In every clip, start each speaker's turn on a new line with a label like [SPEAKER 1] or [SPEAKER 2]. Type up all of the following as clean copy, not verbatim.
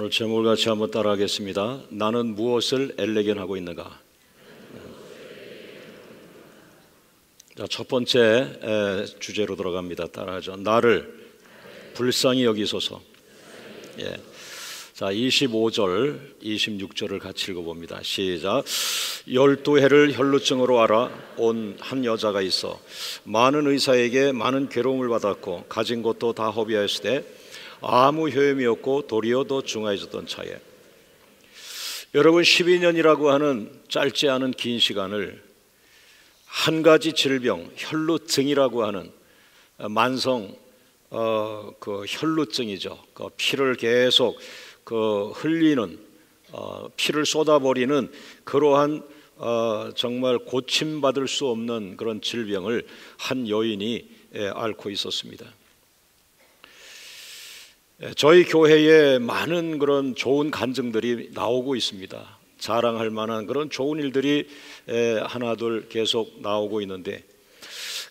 [SPEAKER 1] 오늘 제목을 같이 한번 따라하겠습니다. 나는 무엇을 엘레겐하고 있는가? 자, 첫 번째 주제로 들어갑니다. 따라하죠. 나를 불쌍히 여기소서. 예. 자, 25절, 26절을 같이 읽어봅니다. 시작. 12해를 혈루증으로 앓아 온 한 여자가 있어 많은 의사에게 많은 괴로움을 받았고 가진 것도 다 허비하였으되 아무 효험이 없고 도리어 더 중하여졌던 차에, 여러분 12년이라고 하는 짧지 않은 긴 시간을 한 가지 질병, 혈루증이라고 하는 만성 그 혈루증이죠. 그 피를 계속 흘리는 피를 쏟아버리는 그러한 정말 고침받을 수 없는 그런 질병을 한 여인이 앓고 있었습니다. 저희 교회에 많은 그런 좋은 간증들이 나오고 있습니다. 자랑할 만한 그런 좋은 일들이 하나둘 계속 나오고 있는데,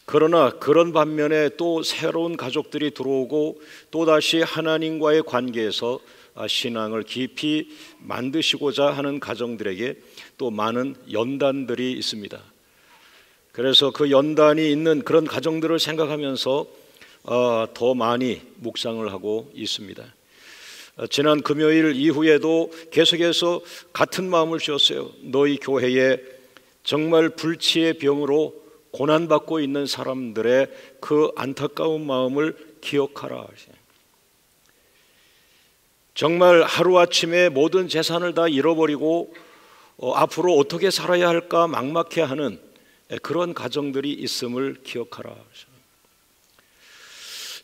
[SPEAKER 1] 그러나 그런 반면에 또 새로운 가족들이 들어오고 또다시 하나님과의 관계에서 신앙을 깊이 만드시고자 하는 가정들에게 또 많은 연단들이 있습니다. 그래서 그 연단이 있는 그런 가정들을 생각하면서 더 많이 묵상을 하고 있습니다. 지난 금요일 이후에도 계속해서 같은 마음을 주었어요. 너희 교회에 정말 불치의 병으로 고난받고 있는 사람들의 그 안타까운 마음을 기억하라. 정말 하루아침에 모든 재산을 다 잃어버리고 앞으로 어떻게 살아야 할까 막막해하는 그런 가정들이 있음을 기억하라.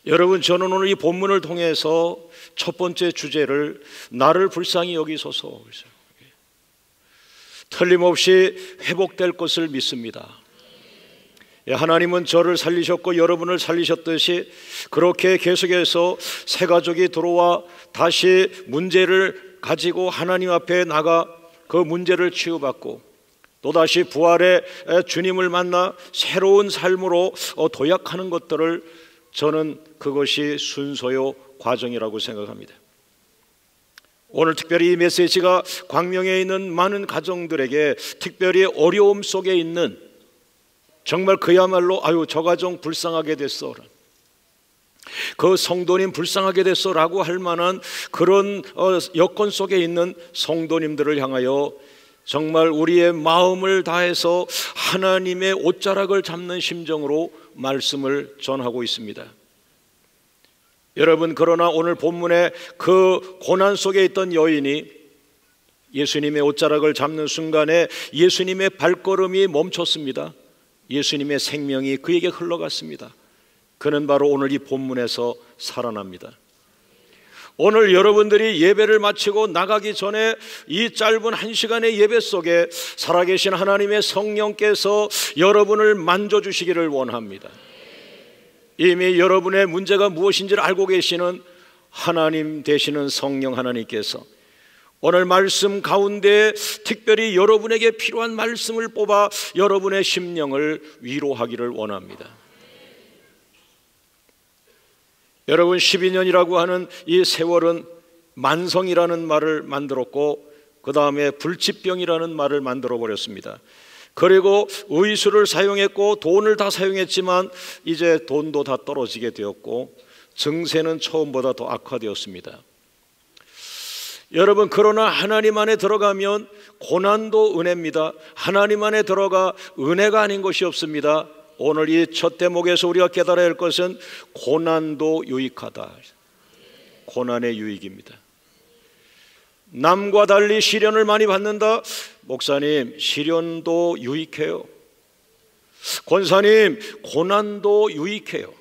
[SPEAKER 1] 여러분, 저는 오늘 이 본문을 통해서 첫 번째 주제를 나를 불쌍히 여기소서, 틀림없이 회복될 것을 믿습니다. 하나님은 저를 살리셨고 여러분을 살리셨듯이 그렇게 계속해서 새 가족이 들어와 다시 문제를 가지고 하나님 앞에 나가 그 문제를 치유받고 또다시 부활의 주님을 만나 새로운 삶으로 도약하는 것들을, 저는 그것이 순서요 과정이라고 생각합니다. 오늘 특별히 이 메시지가 광명에 있는 많은 가정들에게 특별히 어려움 속에 있는, 정말 그야말로 아유 저 가정 불쌍하게 됐어, 그 성도님 불쌍하게 됐어 라고 할 만한 그런 여건 속에 있는 성도님들을 향하여 정말 우리의 마음을 다해서 하나님의 옷자락을 잡는 심정으로 말씀을 전하고 있습니다. 여러분, 그러나 오늘 본문에 그 고난 속에 있던 여인이 예수님의 옷자락을 잡는 순간에 예수님의 발걸음이 멈췄습니다. 예수님의 생명이 그에게 흘러갔습니다. 그는 바로 오늘 이 본문에서 살아납니다. 오늘 여러분들이 예배를 마치고 나가기 전에 이 짧은 한 시간의 예배 속에 살아계신 하나님의 성령께서 여러분을 만져주시기를 원합니다. 이미 여러분의 문제가 무엇인지를 알고 계시는 하나님 되시는 성령 하나님께서 오늘 말씀 가운데 특별히 여러분에게 필요한 말씀을 뽑아 여러분의 심령을 위로하기를 원합니다. 여러분, 12년이라고 하는 이 세월은 만성이라는 말을 만들었고 그 다음에 불치병이라는 말을 만들어 버렸습니다. 그리고 의술을 사용했고 돈을 다 사용했지만 이제 돈도 다 떨어지게 되었고 증세는 처음보다 더 악화되었습니다. 여러분, 그러나 하나님 안에 들어가면 고난도 은혜입니다. 하나님 안에 들어가 은혜가 아닌 것이 없습니다. 오늘 이 첫 대목에서 우리가 깨달아야 할 것은 고난도 유익하다. 고난의 유익입니다. 남과 달리 시련을 많이 받는다. 목사님, 시련도 유익해요. 권사님, 고난도 유익해요.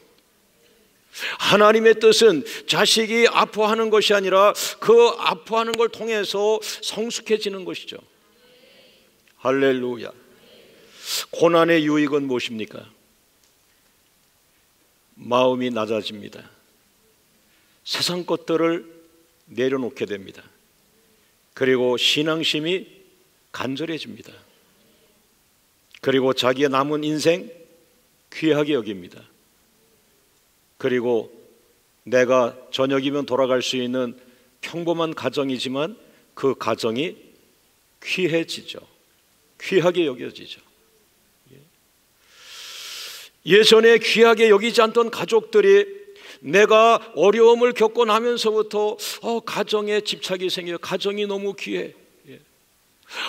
[SPEAKER 1] 하나님의 뜻은 자식이 아파하는 것이 아니라 그 아파하는 걸 통해서 성숙해지는 것이죠. 할렐루야. 고난의 유익은 무엇입니까? 마음이 낮아집니다. 세상 것들을 내려놓게 됩니다. 그리고 신앙심이 간절해집니다. 그리고 자기의 남은 인생 귀하게 여깁니다. 그리고 내가 저녁이면 돌아갈 수 있는 평범한 가정이지만 그 가정이 귀해지죠. 귀하게 여겨지죠. 예전에 귀하게 여기지 않던 가족들이 내가 어려움을 겪고 나면서부터 가정에 집착이 생겨요. 가정이 너무 귀해.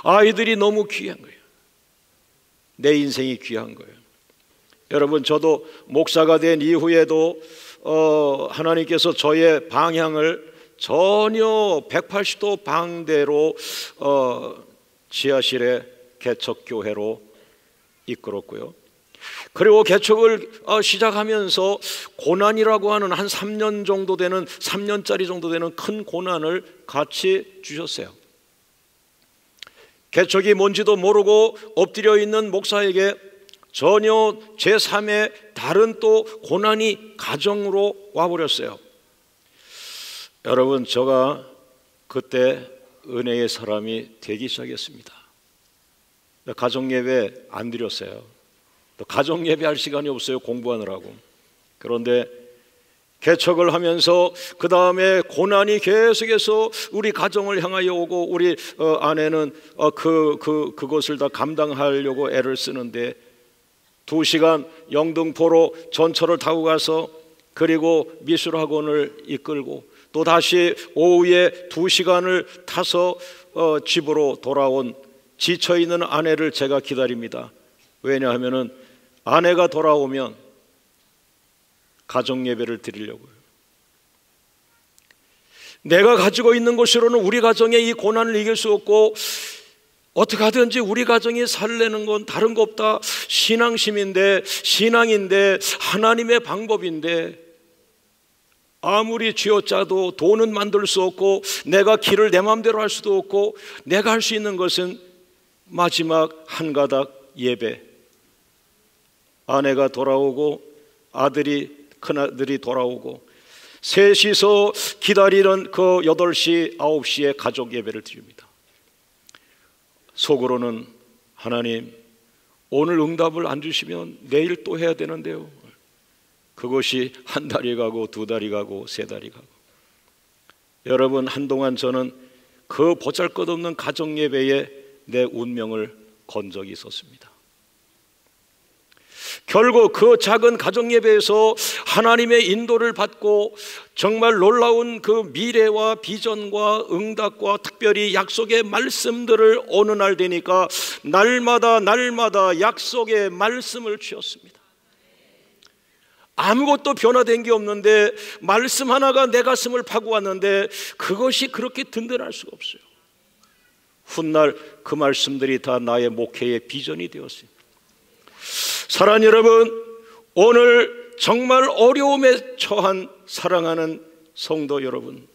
[SPEAKER 1] 아이들이 너무 귀한 거예요. 내 인생이 귀한 거예요. 여러분, 저도 목사가 된 이후에도 하나님께서 저의 방향을 전혀 180도 방대로 지하실의 개척교회로 이끌었고요. 그리고 개척을 시작하면서 고난이라고 하는 한 3년 정도 되는 3년짜리 정도 되는 큰 고난을 같이 주셨어요. 개척이 뭔지도 모르고 엎드려 있는 목사에게 전혀 제3의 다른 또 고난이 가정으로 와버렸어요. 여러분, 제가 그때 은혜의 사람이 되기 시작했습니다. 가정예배 안 드렸어요. 또 가정예배 할 시간이 없어요. 공부하느라고. 그런데 개척을 하면서 그 다음에 고난이 계속해서 우리 가정을 향하여 오고 우리 아내는 그것을 다 감당하려고 애를 쓰는데 2시간 영등포로 전철을 타고 가서 그리고 미술학원을 이끌고 또 다시 오후에 2시간을 타서 집으로 돌아온 지쳐있는 아내를 제가 기다립니다. 왜냐하면 아내가 돌아오면 가정예배를 드리려고요. 내가 가지고 있는 것으로는 우리 가정의 이 고난을 이길 수 없고 어떻게 하든지 우리 가정이 살려는 건 다른 거 없다. 신앙심인데, 신앙인데, 하나님의 방법인데 아무리 쥐어짜도 돈은 만들 수 없고 내가 길을 내 마음대로 할 수도 없고 내가 할 수 있는 것은 마지막 한 가닥 예배. 아내가 돌아오고 큰아들이 돌아오고 셋이서 기다리는 그 8시, 9시에 가족 예배를 드립니다. 속으로는 하나님, 오늘 응답을 안 주시면 내일 또 해야 되는데요. 그것이 한 달이 가고 2달이 가고 3달이 가고. 여러분, 한동안 저는 그 보잘것없는 가정 예배에 내 운명을 건 적이 있었습니다. 결국 그 작은 가정 예배에서 하나님의 인도를 받고 정말 놀라운 그 미래와 비전과 응답과 특별히 약속의 말씀들을 어느 날 되니까 날마다 약속의 말씀을 주었습니다. 아무것도 변화된 게 없는데 말씀 하나가 내 가슴을 파고 왔는데 그것이 그렇게 든든할 수가 없어요. 훗날 그 말씀들이 다 나의 목회의 비전이 되었어요. 사랑하는 여러분, 오늘 정말 어려움에 처한 사랑하는 성도 여러분,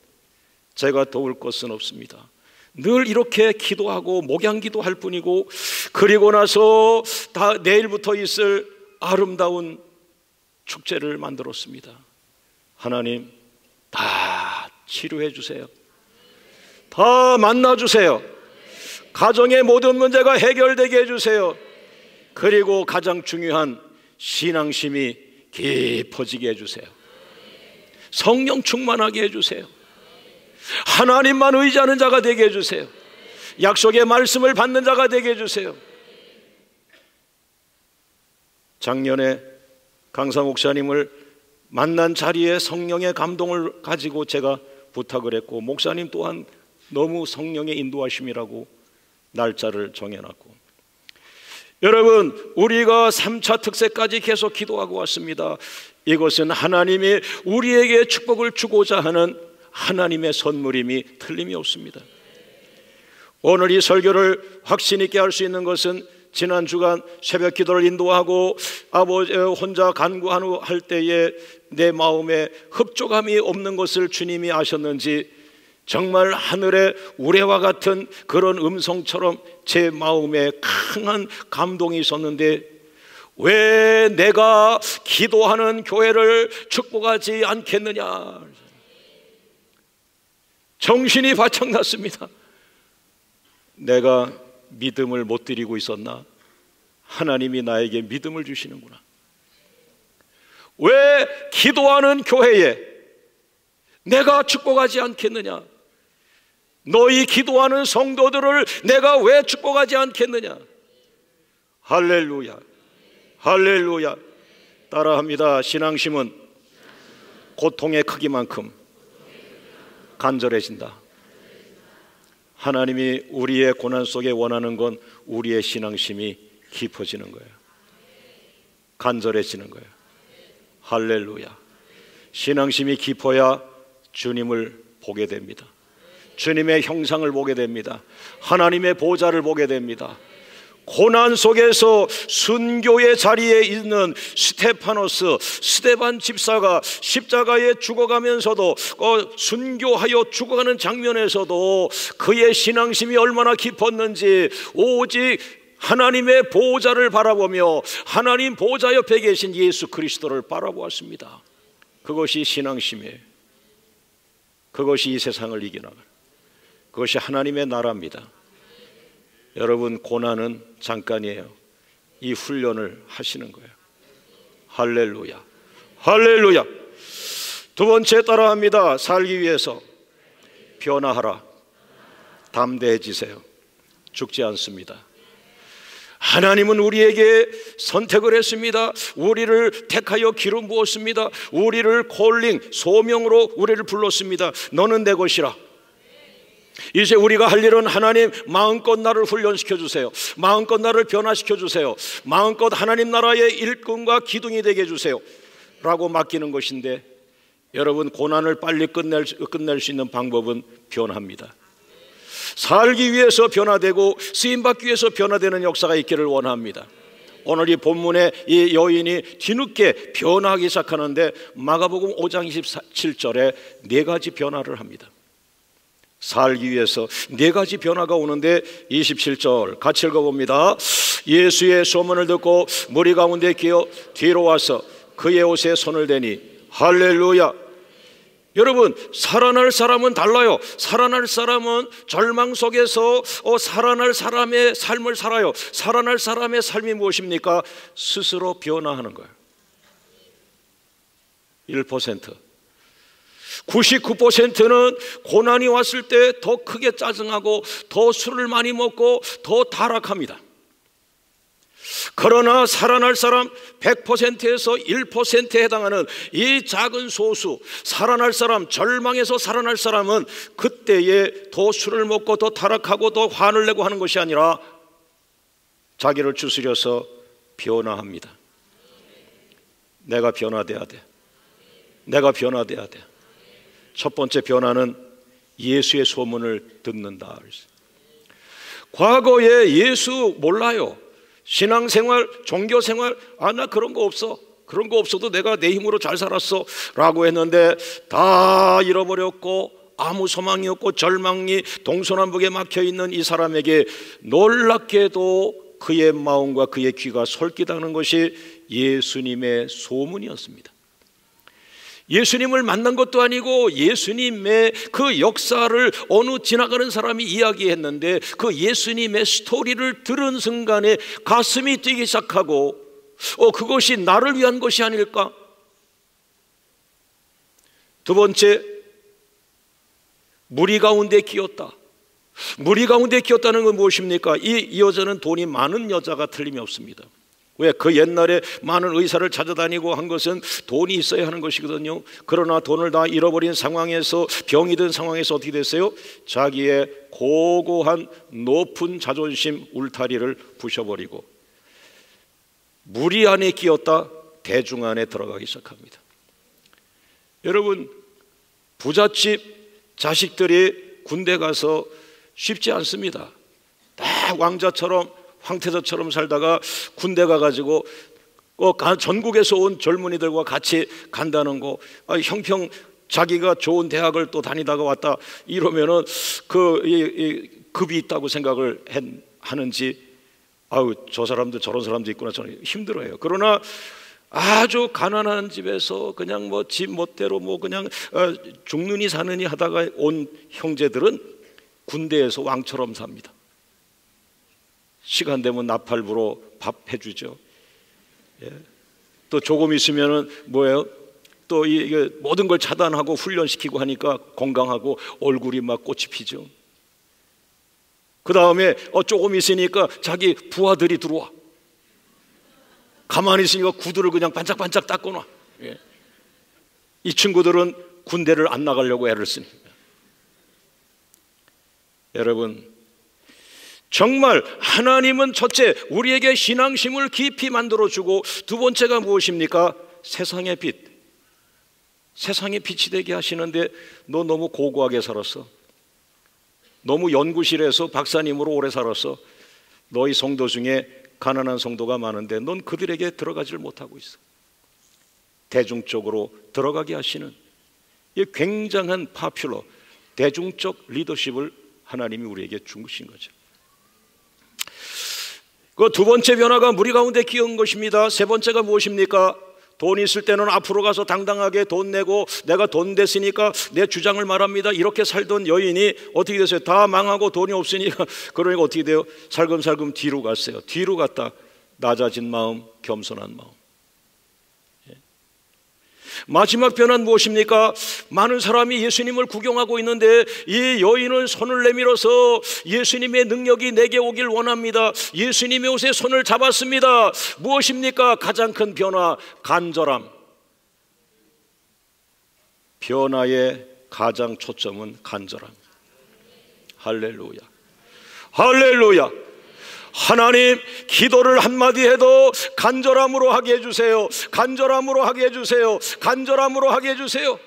[SPEAKER 1] 제가 도울 것은 없습니다. 늘 이렇게 기도하고 목양기도 할 뿐이고 그리고 나서 다 내일부터 있을 아름다운 축제를 만들었습니다. 하나님, 다 치료해 주세요. 다 만나 주세요. 가정의 모든 문제가 해결되게 해주세요. 그리고 가장 중요한 신앙심이 깊어지게 해주세요. 성령 충만하게 해주세요. 하나님만 의지하는 자가 되게 해주세요. 약속의 말씀을 받는 자가 되게 해주세요. 작년에 강사 목사님을 만난 자리에 성령의 감동을 가지고 제가 부탁을 했고 목사님 또한 너무 성령의 인도하심이라고 날짜를 정해놨고, 여러분, 우리가 3차 특세까지 계속 기도하고 왔습니다. 이것은 하나님이 우리에게 축복을 주고자 하는 하나님의 선물임이 틀림이 없습니다. 오늘 이 설교를 확신 있게 할 수 있는 것은 지난 주간 새벽 기도를 인도하고 아버지 혼자 간구할 때에 내 마음에 흡족함이 없는 것을 주님이 아셨는지 정말 하늘의 우레와 같은 그런 음성처럼 제 마음에 강한 감동이 있었는데 왜 내가 기도하는 교회를 축복하지 않겠느냐, 정신이 바짝 났습니다. 내가 믿음을 못 드리고 있었나? 하나님이 나에게 믿음을 주시는구나. 왜 기도하는 교회에 내가 축복하지 않겠느냐? 너희 기도하는 성도들을 내가 왜 축복하지 않겠느냐. 할렐루야, 할렐루야. 따라합니다. 신앙심은 고통의 크기만큼 간절해진다. 하나님이 우리의 고난 속에 원하는 건 우리의 신앙심이 깊어지는 거예요. 간절해지는 거예요. 할렐루야. 신앙심이 깊어야 주님을 보게 됩니다. 주님의 형상을 보게 됩니다. 하나님의 보좌를 보게 됩니다. 고난 속에서 순교의 자리에 있는 스테반 집사가 십자가에 죽어가면서도 순교하여 죽어가는 장면에서도 그의 신앙심이 얼마나 깊었는지, 오직 하나님의 보좌를 바라보며 하나님 보좌 옆에 계신 예수 그리스도를 바라보았습니다. 그것이 신앙심이에요. 그것이 이 세상을 이겨나가는, 그것이 하나님의 나라입니다. 여러분, 고난은 잠깐이에요. 이 훈련을 하시는 거예요. 할렐루야, 할렐루야. 두 번째 따라합니다. 살기 위해서 변화하라. 담대해지세요. 죽지 않습니다. 하나님은 우리에게 선택을 했습니다. 우리를 택하여 기름 부었습니다. 우리를 콜링, 소명으로 우리를 불렀습니다. 너는 내 것이라. 이제 우리가 할 일은 하나님 마음껏 나를 훈련시켜 주세요. 마음껏 나를 변화시켜 주세요. 마음껏 하나님 나라의 일꾼과 기둥이 되게 해주세요 라고 맡기는 것인데, 여러분, 고난을 빨리 끝낼 수 있는 방법은 변화입니다. 살기 위해서 변화되고 쓰임받기 위해서 변화되는 역사가 있기를 원합니다. 오늘 이 본문에 이 여인이 뒤늦게 변화하기 시작하는데, 마가복음 5장 27절에 네 가지 변화를 합니다. 살기 위해서 네 가지 변화가 오는데, 27절 같이 읽어봅니다. 예수의 소문을 듣고 무리 가운데 기어 뒤로 와서 그의 옷에 손을 대니, 할렐루야. 여러분, 살아날 사람은 달라요. 살아날 사람은 절망 속에서 살아날 사람의 삶을 살아요. 살아날 사람의 삶이 무엇입니까? 스스로 변화하는 거예요. 1%. 99%는 고난이 왔을 때 더 크게 짜증하고 더 술을 많이 먹고 더 타락합니다. 그러나 살아날 사람 100%에서 1%에 해당하는 이 작은 소수, 살아날 사람, 절망에서 살아날 사람은 그때에 더 술을 먹고 더 타락하고 더 화를 내고 하는 것이 아니라 자기를 추스려서 변화합니다. 내가 변화돼야 돼. 내가 변화돼야 돼. 첫 번째 변화는 예수의 소문을 듣는다. 과거에 예수 몰라요. 신앙생활, 종교생활, 나 그런 거 없어. 그런 거 없어도 내가 내 힘으로 잘 살았어 라고 했는데, 다 잃어버렸고 아무 소망이 없고 절망이 동서남북에 막혀있는 이 사람에게 놀랍게도 그의 마음과 그의 귀가 솔깃하는 것이 예수님의 소문이었습니다. 예수님을 만난 것도 아니고 예수님의 그 역사를 어느 지나가는 사람이 이야기했는데, 그 예수님의 스토리를 들은 순간에 가슴이 뛰기 시작하고, 그것이 나를 위한 것이 아닐까? 두 번째, 무리 가운데 끼었다. 무리 가운데 끼었다는 건 무엇입니까? 이 여자는 돈이 많은 여자가 틀림이 없습니다. 왜? 그 옛날에 많은 의사를 찾아다니고 한 것은 돈이 있어야 하는 것이거든요. 그러나 돈을 다 잃어버린 상황에서, 병이 든 상황에서 어떻게 됐어요? 자기의 고고한 높은 자존심 울타리를 부셔버리고 무리 안에 끼었다 대중 안에 들어가기 시작합니다. 여러분, 부잣집 자식들이 군대 가서 쉽지 않습니다. 딱 왕자처럼 황태자처럼 살다가 군대 가가지고 전국에서 온 젊은이들과 같이 간다는 거, 형평 자기가 좋은 대학을 또 다니다가 왔다 이러면은 급이 있다고 생각을 하는지, 저 사람도 저런 사람도 있구나, 저는 힘들어요. 그러나 아주 가난한 집에서 그냥 집 멋대로 그냥 죽느니 사느니 하다가 온 형제들은 군대에서 왕처럼 삽니다. 시간 되면 나팔부로 밥 해주죠. 예. 또 조금 있으면은 뭐예요? 또 이게 모든 걸 차단하고 훈련시키고 하니까 건강하고 얼굴이 막 꽃이 피죠. 그 다음에 조금 있으니까 자기 부하들이 들어와. 가만히 있으니까 구두를 그냥 반짝반짝 닦고 놔. 예. 이 친구들은 군대를 안 나가려고 애를 쓰니. 여러분, 정말 하나님은 첫째 우리에게 신앙심을 깊이 만들어주고, 두 번째가 무엇입니까? 세상의 빛. 세상의 빛이 되게 하시는데 너 너무 고고하게 살았어. 너무 연구실에서 박사님으로 오래 살았어. 너희 성도 중에 가난한 성도가 많은데 넌 그들에게 들어가지를 못하고 있어. 대중적으로 들어가게 하시는 이 굉장한 파퓰러, 대중적 리더십을 하나님이 우리에게 주신 거죠. 그 두 번째 변화가 무리 가운데 끼운 것입니다. 세 번째가 무엇입니까? 돈 있을 때는 앞으로 가서 당당하게 돈 내고 내가 돈 됐으니까 내 주장을 말합니다. 이렇게 살던 여인이 어떻게 됐어요? 다 망하고 돈이 없으니까, 그러니까 어떻게 돼요? 살금살금 뒤로 갔어요. 뒤로 갔다 낮아진 마음, 겸손한 마음. 마지막 변화는 무엇입니까? 많은 사람이 예수님을 구경하고 있는데 이 여인은 손을 내밀어서 예수님의 능력이 내게 오길 원합니다. 예수님의 옷에 손을 잡았습니다. 무엇입니까? 가장 큰 변화, 간절함. 변화의 가장 초점은 간절함. 할렐루야, 할렐루야. 하나님, 기도를 한마디 해도 간절함으로 하게 해주세요. 간절함으로 하게 해주세요. 간절함으로 하게 해주세요.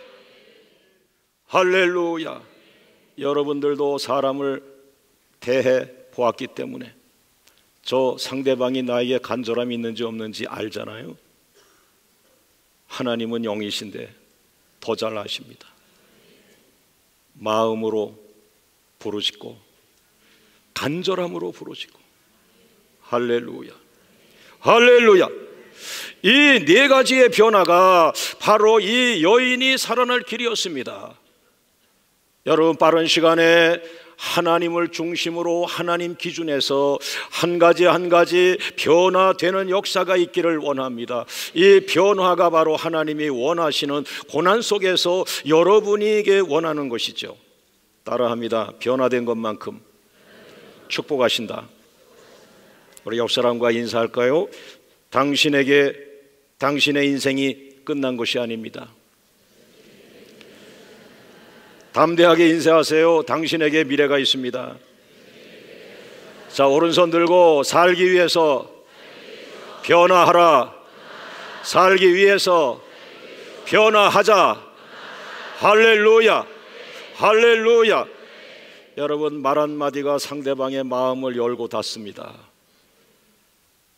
[SPEAKER 1] 할렐루야. 여러분들도 사람을 대해 보았기 때문에 저 상대방이 나에게 간절함이 있는지 없는지 알잖아요. 하나님은 영이신데 더 잘 아십니다. 마음으로 부르짖고 간절함으로 부르짖고. 할렐루야, 할렐루야. 이 네 가지의 변화가 바로 이 여인이 살아날 길이었습니다. 여러분, 빠른 시간에 하나님을 중심으로 하나님 기준에서 한 가지 한 가지 변화되는 역사가 있기를 원합니다. 이 변화가 바로 하나님이 원하시는 고난 속에서 여러분에게 원하는 것이죠. 따라합니다. 변화된 것만큼 축복하신다. 우리 옆 사람과 인사할까요? 당신에게 당신의 인생이 끝난 것이 아닙니다. 담대하게 인사하세요. 당신에게 미래가 있습니다. 자, 오른손 들고 살기 위해서 변화하라. 살기 위해서 변화하자. 할렐루야, 할렐루야. 여러분, 말 한마디가 상대방의 마음을 열고 닫습니다.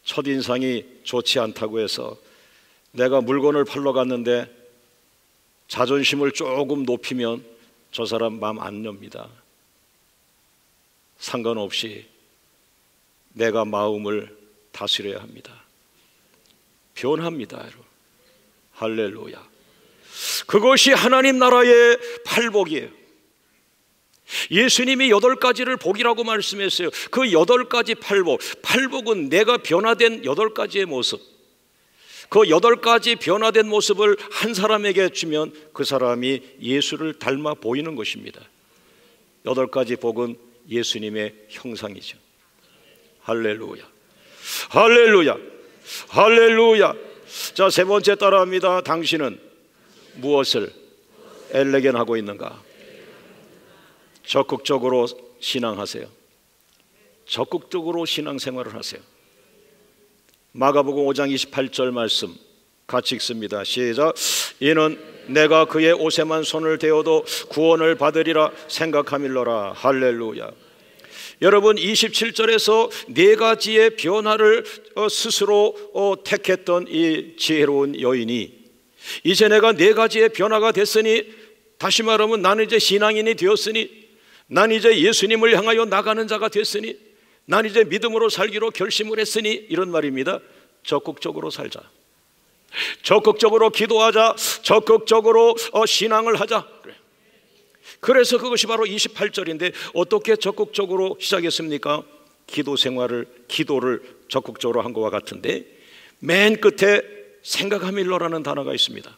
[SPEAKER 1] 첫인상이 좋지 않다고 해서 내가 물건을 팔러 갔는데 자존심을 조금 높이면 저 사람 마음 안 엽니다. 상관없이 내가 마음을 다스려야 합니다. 변합니다, 여러분. 할렐루야. 그것이 하나님 나라의 팔복이에요. 예수님이 8가지를 복이라고 말씀했어요. 그 8가지 팔복, 팔복은 내가 변화된 8가지의 모습, 그 8가지 변화된 모습을 한 사람에게 주면 그 사람이 예수를 닮아 보이는 것입니다. 8가지 복은 예수님의 형상이죠. 할렐루야, 할렐루야, 할렐루야. 자, 세 번째 따라합니다. 당신은 무엇을 엘레겐하고 있는가? 적극적으로 신앙하세요. 적극적으로 신앙생활을 하세요. 마가복음 5장 28절 말씀 같이 읽습니다. 시작. 이는 내가 그의 옷에만 손을 대어도 구원을 받으리라 생각함일러라. 할렐루야. 여러분, 27절에서 네 가지의 변화를 스스로 택했던 이 지혜로운 여인이 이제 내가 네 가지의 변화가 됐으니, 다시 말하면 나는 이제 신앙인이 되었으니, 난 이제 예수님을 향하여 나가는 자가 됐으니, 난 이제 믿음으로 살기로 결심을 했으니, 이런 말입니다. 적극적으로 살자. 적극적으로 기도하자. 적극적으로 신앙을 하자. 그래서 그것이 바로 28절인데 어떻게 적극적으로 시작했습니까? 기도를 적극적으로 한 것과 같은데 맨 끝에 생각함일러라는 단어가 있습니다.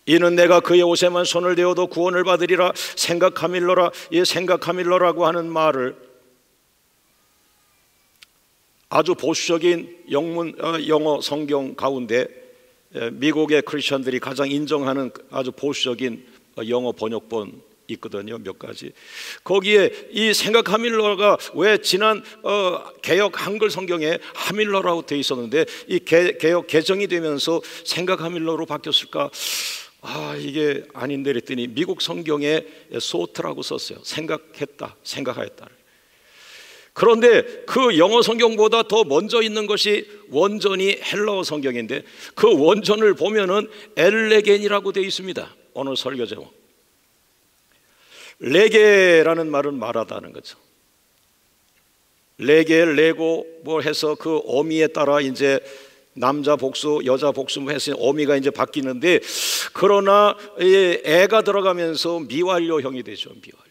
[SPEAKER 1] 이는 내가 그의 옷에만 손을 대어도 구원을 받으리라 생각함일러라. 이 생각함일러라고 하는 말을 아주 보수적인 영어 성경 가운데 미국의 크리스천들이 가장 인정하는 아주 보수적인 영어 번역본 있거든요. 몇 가지. 거기에 이 생각 하밀러가 왜 지난 개역 한글 성경에 하밀러라고 되어 있었는데 이 개역 개정이 되면서 생각 하밀러로 바뀌었을까? 이게 아닌데 그랬더니 미국 성경에 소트라고 썼어요. 생각했다, 생각하였다. 그런데 그 영어 성경보다 더 먼저 있는 것이 원전이 헬라어 성경인데 그 원전을 보면은 엘레겐이라고 되어 있습니다. 오늘 설교 제목. 레게라는 말은 말하다는 거죠. 레게, 레고 뭐 해서 그 어미에 따라 이제 남자 복수, 여자 복수 뭐 해서 어미가 이제 바뀌는데 그러나 애가 들어가면서 미완료형이 되죠. 미완료.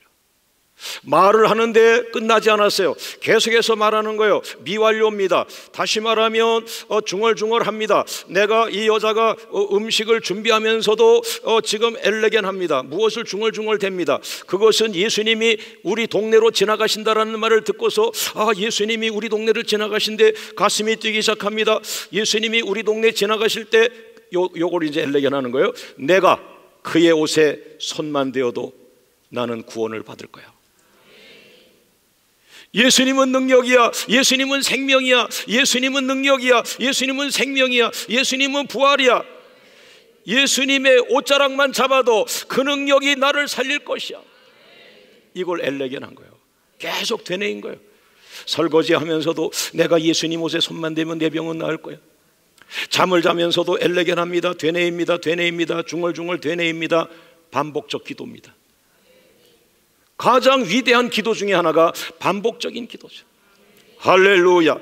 [SPEAKER 1] 말을 하는데 끝나지 않았어요. 계속해서 말하는 거예요. 미완료입니다. 다시 말하면 중얼중얼합니다. 내가 이 여자가 음식을 준비하면서도 지금 엘레겐합니다. 무엇을 중얼중얼댑니다. 그것은 예수님이 우리 동네로 지나가신다라는 말을 듣고서 예수님이 우리 동네를 지나가신데 가슴이 뛰기 시작합니다. 예수님이 우리 동네 지나가실 때 요걸 이제 엘레겐하는 거예요. 내가 그의 옷에 손만 대어도 나는 구원을 받을 거야. 예수님은 능력이야. 예수님은 생명이야. 예수님은 능력이야. 예수님은 생명이야. 예수님은 부활이야. 예수님의 옷자락만 잡아도 그 능력이 나를 살릴 것이야. 이걸 엘레겐한 거예요. 계속 되뇌인 거예요. 설거지하면서도 내가 예수님 옷에 손만 대면 내 병은 나을 거야. 잠을 자면서도 엘레겐합니다. 되뇌입니다. 되뇌입니다. 중얼중얼 되뇌입니다. 반복적 기도입니다. 가장 위대한 기도 중에 하나가 반복적인 기도죠. 할렐루야.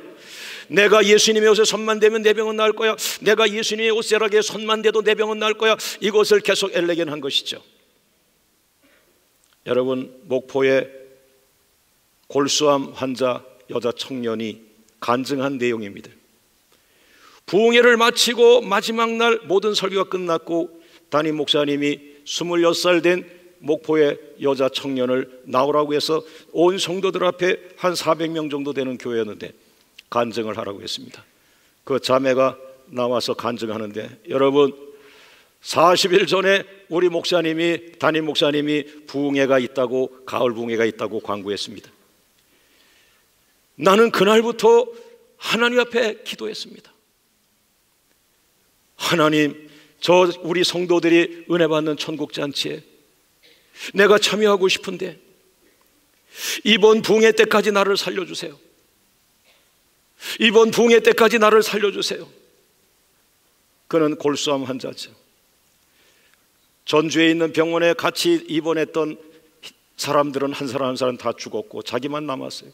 [SPEAKER 1] 내가 예수님의 옷에 손만 대면 내 병은 나을 거야. 내가 예수님의 옷자락에 손만 대도 내 병은 나을 거야. 이것을 계속 엘레겐한 것이죠. 여러분, 목포의 골수암 환자 여자 청년이 간증한 내용입니다. 부흥회를 마치고 마지막 날 모든 설교가 끝났고 담임 목사님이 26살 된 목포의 여자 청년을 나오라고 해서 온 성도들 앞에 한 400명 정도 되는 교회였는데 간증을 하라고 했습니다. 그 자매가 나와서 간증하는데 여러분 40일 전에 우리 목사님이 담임 목사님이 부흥회가 있다고 가을 부흥회가 있다고 광고했습니다. 나는 그날부터 하나님 앞에 기도했습니다. 하나님, 저 우리 성도들이 은혜 받는 천국 잔치에 내가 참여하고 싶은데 이번 부흥회 때까지 나를 살려주세요. 이번 부흥회 때까지 나를 살려주세요. 그는 골수암 환자죠. 전주에 있는 병원에 같이 입원했던 사람들은 한 사람 한 사람 다 죽었고 자기만 남았어요.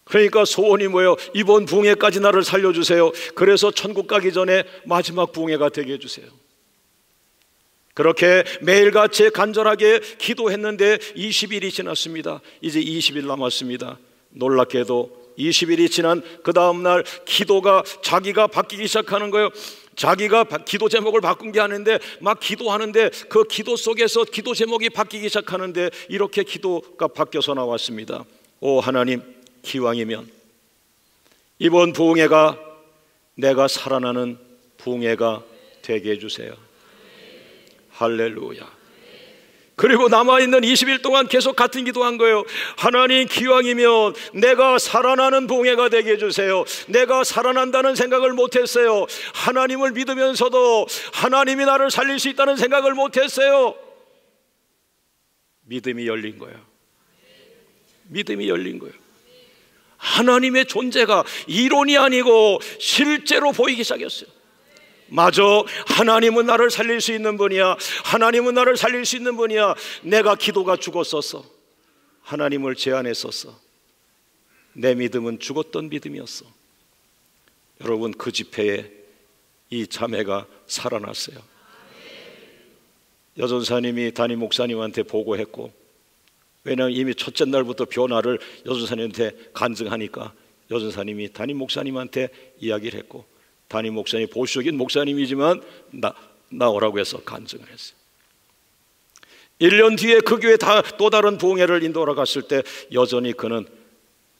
[SPEAKER 1] 그러니까 소원이 뭐예요? 이번 부흥회까지 나를 살려주세요. 그래서 천국 가기 전에 마지막 부흥회가 되게 해주세요. 그렇게 매일같이 간절하게 기도했는데 20일이 지났습니다. 이제 20일 남았습니다. 놀랍게도 20일이 지난 그 다음날 기도가 자기가 바뀌기 시작하는 거예요. 자기가 기도 제목을 바꾼 게 아닌데 막 기도하는데 그 기도 속에서 기도 제목이 바뀌기 시작하는데 이렇게 기도가 바뀌어서 나왔습니다. 오 하나님, 기왕이면 이번 부흥회가 내가 살아나는 부흥회가 되게 해주세요. 할렐루야. 그리고 남아있는 20일 동안 계속 같은 기도한 거예요. 하나님, 기왕이면 내가 살아나는 부흥회가 되게 해주세요. 내가 살아난다는 생각을 못했어요. 하나님을 믿으면서도 하나님이 나를 살릴 수 있다는 생각을 못했어요. 믿음이 열린 거예요. 믿음이 열린 거예요. 하나님의 존재가 이론이 아니고 실제로 보이기 시작했어요. 맞아, 하나님은 나를 살릴 수 있는 분이야. 하나님은 나를 살릴 수 있는 분이야. 내가 기도가 죽었었어. 하나님을 제안했었어. 내 믿음은 죽었던 믿음이었어. 여러분, 그 집회에 이 자매가 살아났어요. 여전사님이 담임 목사님한테 보고했고, 왜냐하면 이미 첫째 날부터 변화를 여전사님한테 간증하니까 여전사님이 담임 목사님한테 이야기를 했고, 담임 목사님이 보수적인 목사님이지만 나오라고 해서 간증을 했어요. 1년 뒤에 그 교회 또 다른 부흥회를 인도하러 갔을 때 여전히 그는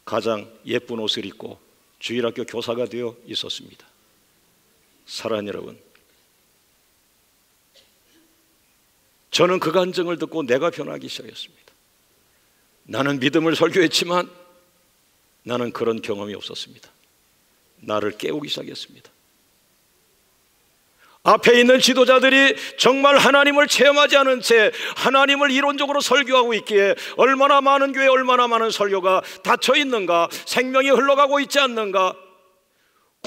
[SPEAKER 1] 가장 예쁜 옷을 입고 주일학교 교사가 되어 있었습니다. 사랑하는 여러분, 저는 그 간증을 듣고 내가 변하기 시작했습니다. 나는 믿음을 설교했지만 나는 그런 경험이 없었습니다. 나를 깨우기 시작했습니다. 앞에 있는 지도자들이 정말 하나님을 체험하지 않은 채 하나님을 이론적으로 설교하고 있기에 얼마나 많은 교회, 얼마나 많은 설교가 닫혀 있는가, 생명이 흘러가고 있지 않는가.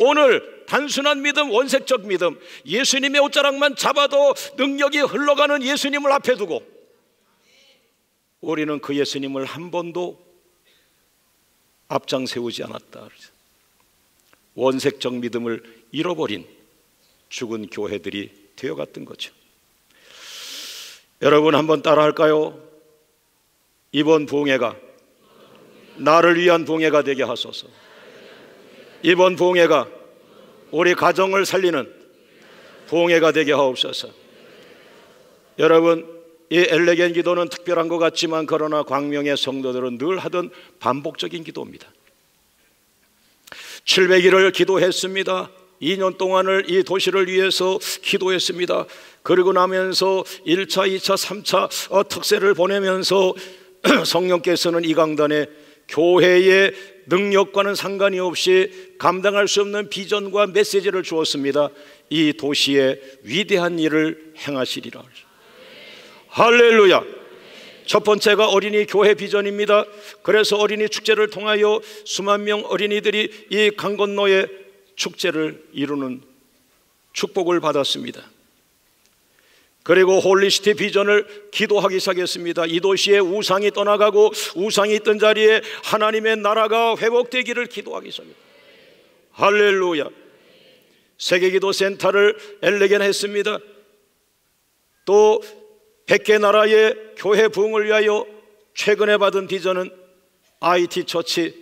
[SPEAKER 1] 오늘 단순한 믿음, 원색적 믿음, 예수님의 옷자락만 잡아도 능력이 흘러가는 예수님을 앞에 두고 우리는 그 예수님을 한 번도 앞장 세우지 않았다. 원색적 믿음을 잃어버린 죽은 교회들이 되어갔던 거죠. 여러분 한번 따라할까요? 이번 부흥회가 나를 위한 부흥회가 되게 하소서. 이번 부흥회가 우리 가정을 살리는 부흥회가 되게 하옵소서. 여러분, 이 엘레겐 기도는 특별한 것 같지만 그러나 광명의 성도들은 늘 하던 반복적인 기도입니다. 700일을 기도했습니다. 2년 동안을 이 도시를 위해서 기도했습니다. 그리고 나면서 1차, 2차, 3차 특세를 보내면서 성령께서는 이 강단에 교회의 능력과는 상관이 없이 감당할 수 없는 비전과 메시지를 주었습니다. 이 도시에 위대한 일을 행하시리라. 할렐루야. 첫 번째가 어린이 교회 비전입니다. 그래서 어린이 축제를 통하여 수만 명 어린이들이 이 강 건너에 축제를 이루는 축복을 받았습니다. 그리고 홀리시티 비전을 기도하기 시작했습니다. 이 도시에 우상이 떠나가고 우상이 있던 자리에 하나님의 나라가 회복되기를 기도하기 시작합니다. 할렐루야. 세계기도센터를 엘레겐 했습니다. 또 100개 나라의 교회 부흥을 위하여 최근에 받은 비전은 IT 처치,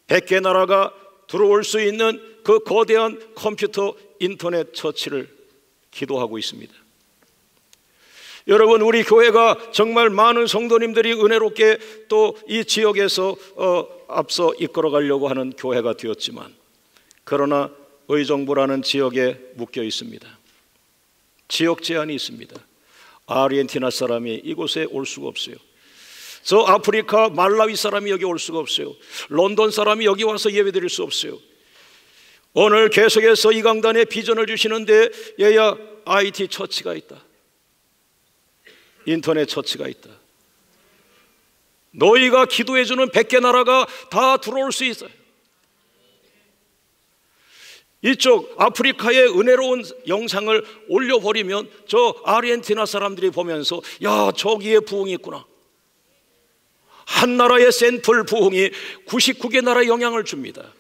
[SPEAKER 1] 100개 나라가 들어올 수 있는 그 거대한 컴퓨터 인터넷 처치를 기도하고 있습니다. 여러분, 우리 교회가 정말 많은 성도님들이 은혜롭게 또 이 지역에서 앞서 이끌어가려고 하는 교회가 되었지만 그러나 의정부라는 지역에 묶여 있습니다. 지역 제한이 있습니다. 아르헨티나 사람이 이곳에 올 수가 없어요. 저 아프리카 말라위 사람이 여기 올 수가 없어요. 런던 사람이 여기 와서 예배드릴 수 없어요. 오늘 계속해서 이 강단에 비전을 주시는데 얘야 IT 처치가 있다, 인터넷 처치가 있다. 너희가 기도해주는 100개 나라가 다 들어올 수 있어요. 이쪽 아프리카의 은혜로운 영상을 올려버리면 저 아르헨티나 사람들이 보면서 야, 저기에 부흥이 있구나. 한 나라의 샘플 부흥이 99개 나라에 영향을 줍니다.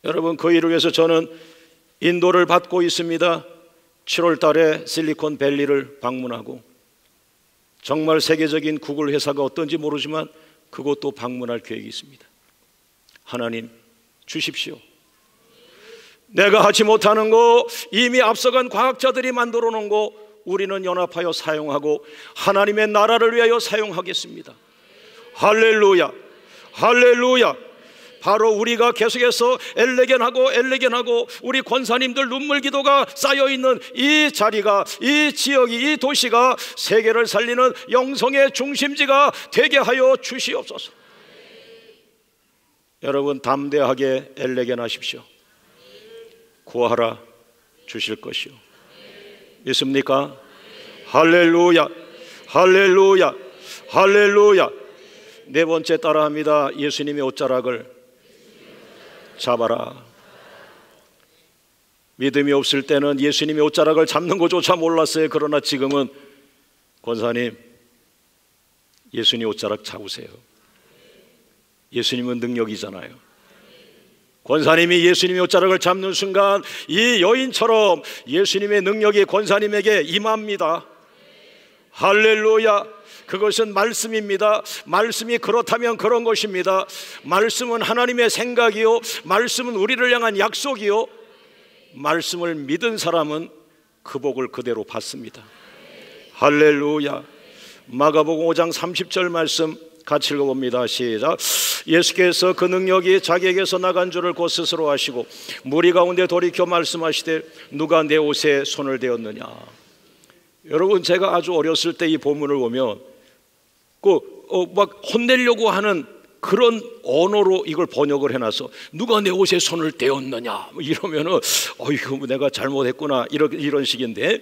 [SPEAKER 1] 여러분, 그 일을 위해서 저는 인도를 받고 있습니다. 7월 달에 실리콘밸리를 방문하고 정말 세계적인 구글 회사가 어떤지 모르지만 그것도 방문할 계획이 있습니다. 하나님 주십시오. 내가 하지 못하는 거 이미 앞서간 과학자들이 만들어 놓은 거 우리는 연합하여 사용하고 하나님의 나라를 위하여 사용하겠습니다. 할렐루야, 할렐루야. 바로 우리가 계속해서 엘레겐하고 우리 권사님들 눈물 기도가 쌓여있는 이 자리가, 이 지역이, 이 도시가 세계를 살리는 영성의 중심지가 되게 하여 주시옵소서. 여러분, 담대하게 엘레겐 하십시오. 구하라 주실 것이요. 믿습니까? 할렐루야, 할렐루야, 할렐루야. 네 번째 따라합니다. 예수님의 옷자락을 잡아라. 믿음이 없을 때는 예수님의 옷자락을 잡는 것조차 몰랐어요. 그러나 지금은 권사님, 예수님 옷자락 잡으세요. 예수님은 능력이잖아요. 권사님이 예수님의 옷자락을 잡는 순간 이 여인처럼 예수님의 능력이 권사님에게 임합니다. 할렐루야. 그것은 말씀입니다. 말씀이 그렇다면 그런 것입니다. 말씀은 하나님의 생각이요, 말씀은 우리를 향한 약속이요, 말씀을 믿은 사람은 그 복을 그대로 받습니다. 할렐루야. 마가복음 5장 30절 말씀 같이 읽어봅니다. 시작. 예수께서 그 능력이 자기에게서 나간 줄을 곧 스스로 아시고 무리 가운데 돌이켜 말씀하시되 누가 내 옷에 손을 대었느냐. 여러분, 제가 아주 어렸을 때 이 본문을 보면 막 혼내려고 하는 그런 언어로 이걸 번역을 해놔서 누가 내 옷에 손을 대었느냐 이러면은 이거 내가 잘못했구나 이런 식인데,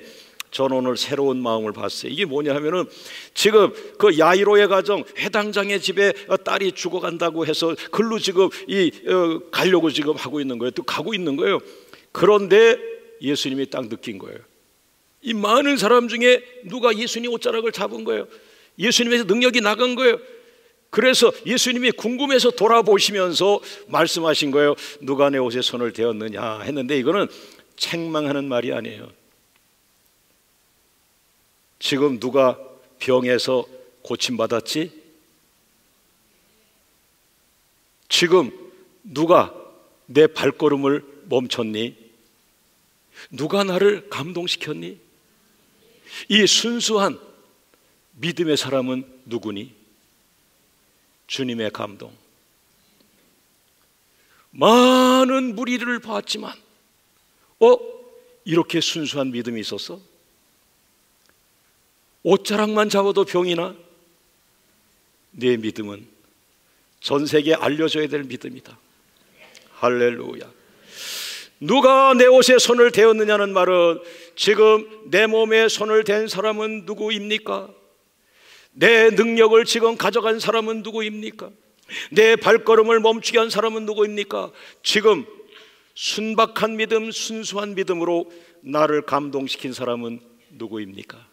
[SPEAKER 1] 저는 오늘 새로운 마음을 봤어요. 이게 뭐냐 하면은 지금 그 야이로의 가정 회당장의 집에 딸이 죽어간다고 해서 글로 지금 가려고 지금 하고 있는 거예요. 또 가고 있는 거예요. 그런데 예수님이 딱 느낀 거예요. 이 많은 사람 중에 누가 예수님 옷자락을 잡은 거예요. 예수님에서 능력이 나간 거예요. 그래서 예수님이 궁금해서 돌아보시면서 말씀하신 거예요. 누가 내 옷에 손을 대었느냐 했는데, 이거는 책망하는 말이 아니에요. 지금 누가 병에서 고침받았지? 지금 누가 내 발걸음을 멈췄니? 누가 나를 감동시켰니? 이 순수한 믿음의 사람은 누구니? 주님의 감동. 많은 무리를 봤지만 이렇게 순수한 믿음이 있었어? 옷자락만 잡아도 병이 나? 내 믿음은 전 세계에 알려져야 될 믿음이다. 할렐루야. 누가 내 옷에 손을 대었느냐는 말은 지금 내 몸에 손을 댄 사람은 누구입니까? 내 능력을 지금 가져간 사람은 누구입니까? 내 발걸음을 멈추게 한 사람은 누구입니까? 지금 순박한 믿음, 순수한 믿음으로 나를 감동시킨 사람은 누구입니까?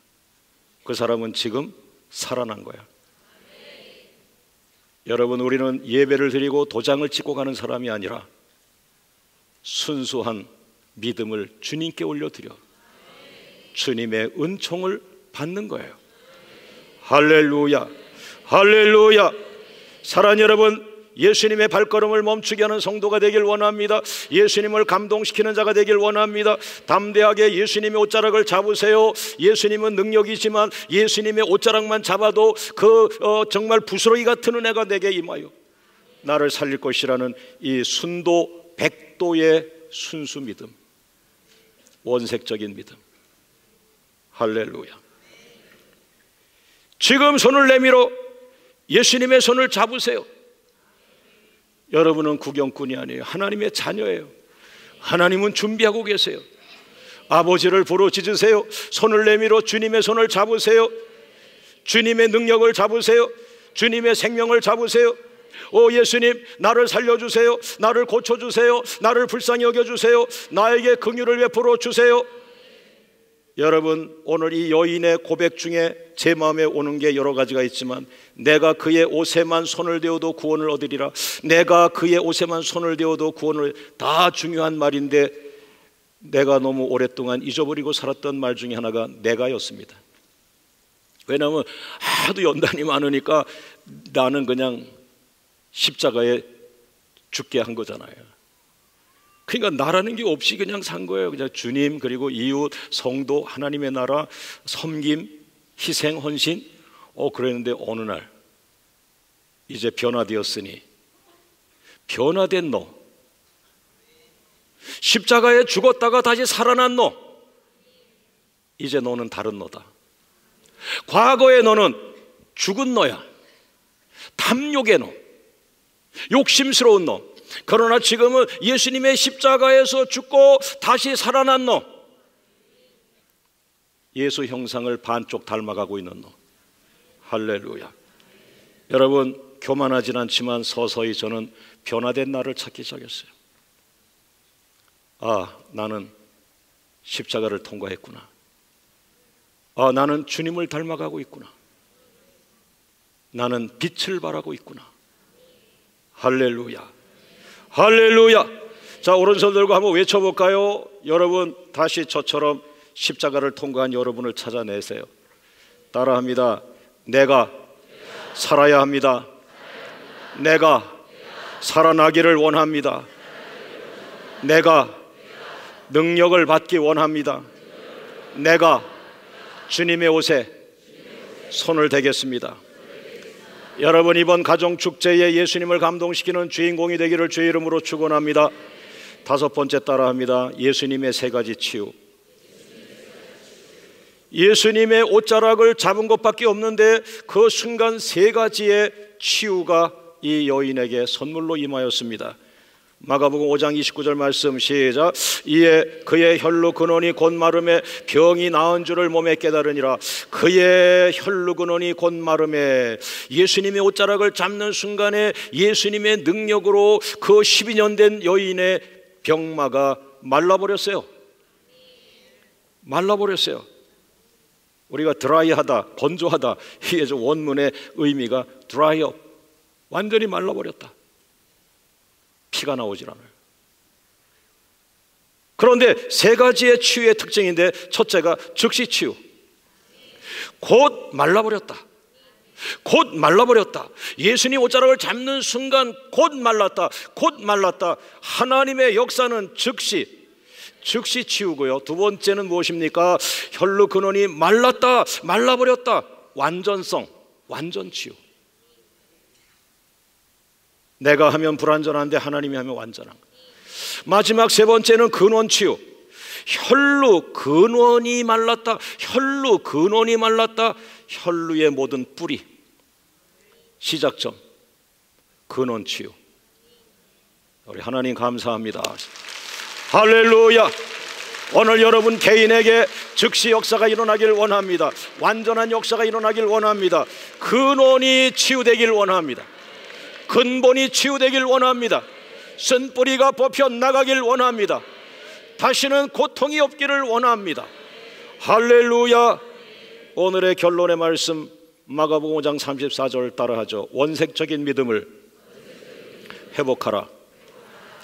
[SPEAKER 1] 그 사람은 지금 살아난 거야. 여러분, 우리는 예배를 드리고 도장을 찍고 가는 사람이 아니라 순수한 믿음을 주님께 올려드려 주님의 은총을 받는 거예요. 할렐루야, 할렐루야. 사랑하는 여러분, 예수님의 발걸음을 멈추게 하는 성도가 되길 원합니다. 예수님을 감동시키는 자가 되길 원합니다. 담대하게 예수님의 옷자락을 잡으세요. 예수님은 능력이지만 예수님의 옷자락만 잡아도 정말 부스러기 같은 은혜가 내게 임하여 나를 살릴 것이라는 이 순도 백도의 순수 믿음, 원색적인 믿음. 할렐루야. 지금 손을 내밀어 예수님의 손을 잡으세요. 여러분은 구경꾼이 아니에요. 하나님의 자녀예요. 하나님은 준비하고 계세요. 아버지를 부르짖으세요. 손을 내밀어 주님의 손을 잡으세요. 주님의 능력을 잡으세요. 주님의 생명을 잡으세요. 오 예수님, 나를 살려주세요. 나를 고쳐주세요. 나를 불쌍히 여겨주세요. 나에게 긍휼을 베풀어 주세요. 여러분, 오늘 이 여인의 고백 중에 제 마음에 오는 게 여러 가지가 있지만, 내가 그의 옷에만 손을 대어도 구원을 얻으리라, 내가 그의 옷에만 손을 대어도 구원을, 다 중요한 말인데 내가 너무 오랫동안 잊어버리고 살았던 말 중에 하나가 내가였습니다. 왜냐하면 하도 연단이 많으니까 나는 그냥 십자가에 죽게 한 거잖아요. 그러니까 나라는 게 없이 그냥 산 거예요. 그냥 주님, 그리고 이웃, 성도, 하나님의 나라, 섬김, 희생, 헌신. 그랬는데 어느 날 이제 변화되었으니, 변화된 너, 십자가에 죽었다가 다시 살아난 너, 이제 너는 다른 너다. 과거의 너는 죽은 너야. 탐욕의 너, 욕심스러운 너. 그러나 지금은 예수님의 십자가에서 죽고 다시 살아난 너, 예수 형상을 반쪽 닮아가고 있는 너. 할렐루야. 여러분, 교만하진 않지만 서서히 저는 변화된 나를 찾기 시작했어요. 나는 십자가를 통과했구나. 나는 주님을 닮아가고 있구나. 나는 빛을 발하고 있구나. 할렐루야, 할렐루야. 자, 오른손 들고 한번 외쳐볼까요? 여러분, 다시 저처럼 십자가를 통과한 여러분을 찾아내세요. 따라합니다. 내가 살아야 합니다. 내가 살아나기를 원합니다. 내가 능력을 받기 원합니다. 내가 주님의 옷에 손을 대겠습니다. 여러분, 이번 가정축제에 예수님을 감동시키는 주인공이 되기를 주의 이름으로 축원합니다. 다섯 번째 따라합니다. 예수님의 세 가지 치유. 예수님의 옷자락을 잡은 것밖에 없는데 그 순간 세 가지의 치유가 이 여인에게 선물로 임하였습니다. 마가복음 5장 29절 말씀 시작. 이에 그의 혈루 근원이 곧 마름에 병이 나은 줄을 몸에 깨달으니라. 그의 혈루 근원이 곧 마름에, 예수님의 옷자락을 잡는 순간에 예수님의 능력으로 그 12년 된 여인의 병마가 말라버렸어요. 말라버렸어요. 우리가 드라이하다, 건조하다, 이게 원문의 의미가 드라이업, 완전히 말라버렸다. 피가 나오질 않아요. 그런데 세 가지의 치유의 특징인데, 첫째가 즉시 치유. 곧 말라버렸다. 곧 말라버렸다. 예수님 옷자락을 잡는 순간 곧 말랐다. 곧 말랐다. 하나님의 역사는 즉시 치우고요. 두 번째는 무엇입니까? 혈루 근원이 말랐다, 말라버렸다. 완전성, 완전 치유. 내가 하면 불완전한데 하나님이 하면 완전한 것. 마지막 세 번째는 근원 치유. 혈루 근원이 말랐다. 혈루 근원이 말랐다. 혈루의 모든 뿌리, 시작점, 근원 치유. 우리 하나님 감사합니다. 할렐루야. 오늘 여러분 개인에게 즉시 역사가 일어나길 원합니다. 완전한 역사가 일어나길 원합니다. 근원이 치유되길 원합니다. 근본이 치유되길 원합니다. 쓴뿌리가 뽑혀 나가길 원합니다. 다시는 고통이 없기를 원합니다. 할렐루야. 오늘의 결론의 말씀 마가복음 5장 34절 따라하죠. 원색적인 믿음을 회복하라.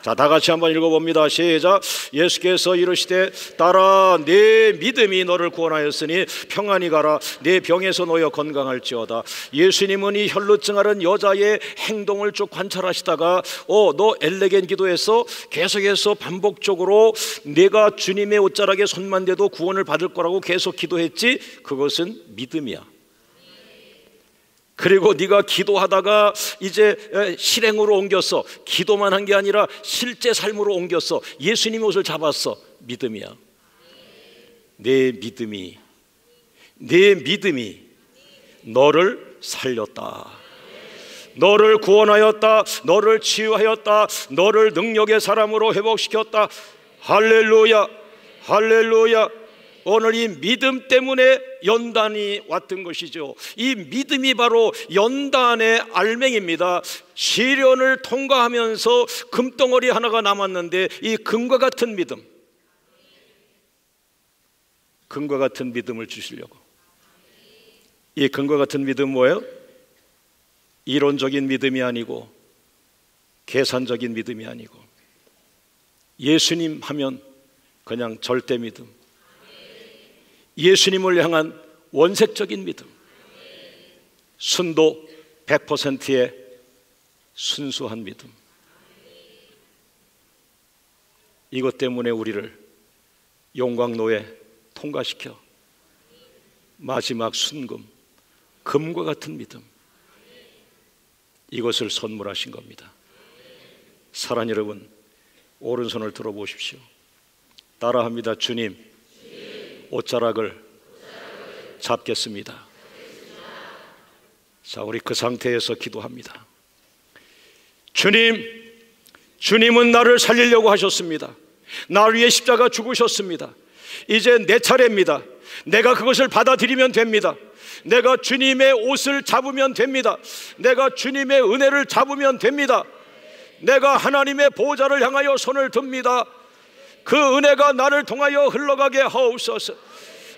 [SPEAKER 1] 자, 다 같이 한번 읽어봅니다. 시작. 예수께서 이르시되 따라 내 믿음이 너를 구원하였으니 평안히 가라. 내 병에서 놓여 건강할지어다. 예수님은 이 혈루증 앓은 여자의 행동을 쭉 관찰하시다가 너 엘레겐 기도에서 계속해서 반복적으로 내가 주님의 옷자락에 손만 대도 구원을 받을 거라고 계속 기도했지? 그것은 믿음이야. 그리고 네가 기도하다가 이제 실행으로 옮겼어. 기도만 한 게 아니라 실제 삶으로 옮겼어. 예수님의 옷을 잡았어. 믿음이야. 내 믿음이 너를 살렸다. 너를 구원하였다. 너를 치유하였다. 너를 능력의 사람으로 회복시켰다. 할렐루야. 할렐루야. 오늘 이 믿음 때문에 연단이 왔던 것이죠. 이 믿음이 바로 연단의 알맹입니다. 시련을 통과하면서 금덩어리 하나가 남았는데 이 금과 같은 믿음, 금과 같은 믿음을 주시려고. 이 금과 같은 믿음 뭐예요? 이론적인 믿음이 아니고 계산적인 믿음이 아니고 예수님 하면 그냥 절대 믿음, 예수님을 향한 원색적인 믿음, 순도 100%의 순수한 믿음. 이것 때문에 우리를 용광로에 통과시켜 마지막 순금, 금과 같은 믿음, 이것을 선물하신 겁니다. 사랑하는 여러분, 오른손을 들어보십시오. 따라합니다. 주님, 옷자락을 잡겠습니다. 자, 우리 그 상태에서 기도합니다. 주님은 나를 살리려고 하셨습니다. 나를 위해 십자가 죽으셨습니다. 이제 내 차례입니다. 내가 그것을 받아들이면 됩니다. 내가 주님의 옷을 잡으면 됩니다. 내가 주님의 은혜를 잡으면 됩니다. 내가 하나님의 보좌를 향하여 손을 듭니다. 그 은혜가 나를 통하여 흘러가게 하옵소서.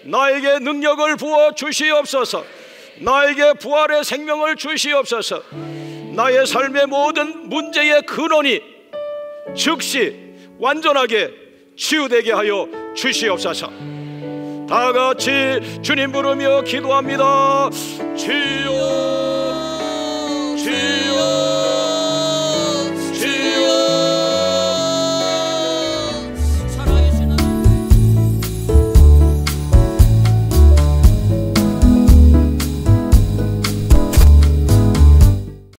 [SPEAKER 1] 나에게 능력을 부어 주시옵소서. 나에게 부활의 생명을 주시옵소서. 나의 삶의 모든 문제의 근원이 즉시 완전하게 치유되게 하여 주시옵소서. 다 같이 주님 부르며 기도합니다. 주여.